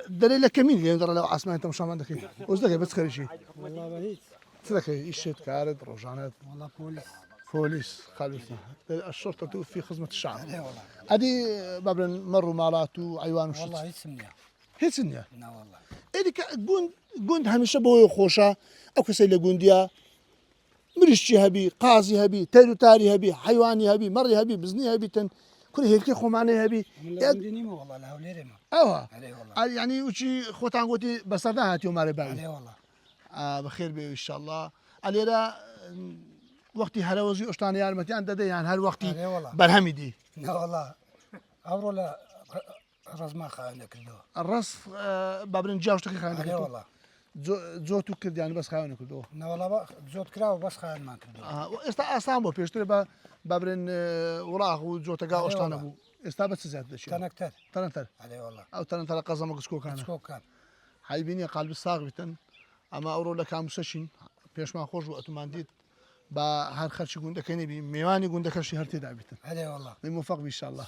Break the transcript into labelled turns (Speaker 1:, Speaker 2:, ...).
Speaker 1: دليل كمين اللي يندر لو عاصمة أنت مش عندك وزدك بس خريجي
Speaker 2: والله بهيت
Speaker 1: صدق إيش كارد روجانات
Speaker 2: والله بوليس
Speaker 1: بوليس خالص الشرطة توفي خدمة الشعب
Speaker 2: عليه والله
Speaker 1: هذه بابن مروا مالات وعيوان وشت
Speaker 2: والله يسمني
Speaker 1: هيك سنيا
Speaker 2: لا والله
Speaker 1: إذا جند هميشه بوي خوشة أو كسيلة جنديا مرشتي هبي قاضي هبي تارو تاري هبي حيواني هبي مري هبي بزني هبي تن كل هيك خماني هبي
Speaker 2: من لا عندي ما والله لا وليري ما
Speaker 1: أوه
Speaker 2: عليه والله
Speaker 1: يعني وشي خوتان قوتي بسرنا هاتيو ماري باوي
Speaker 2: عليه والله
Speaker 1: بخير بي إن شاء الله علينا وقتي هلا وزي أشتاني يا المتي عند ده يعني هل وقتي
Speaker 2: عليه والله
Speaker 1: برهمي دي
Speaker 2: لا والله أورو لا رزما خاينة كله
Speaker 1: الرص بابن جاوش تكي خاين
Speaker 2: عليه والله
Speaker 1: زوتو كرد يعني بس خاين كردو
Speaker 2: لا والله زود كراو بس خاين ما كله
Speaker 1: استعمل بيشتري بابن وراغ وزوتا قا
Speaker 2: عليه
Speaker 1: أشتان
Speaker 2: والله.
Speaker 1: أبو استابت زيادة شيء
Speaker 2: تنكتر
Speaker 1: تنتر
Speaker 2: عليه والله
Speaker 1: أو تنتر قزم قسكو كان
Speaker 2: شكو كان
Speaker 1: حيبيني قلب الصاغ بتن أما أورو لك عم سشين بيش ما خوش وقت ما نديت با هر خرش جوندا كني بي ميواني جوندا كرشي هرتي دعبتن
Speaker 2: عليه والله
Speaker 1: موفق بإن شاء الله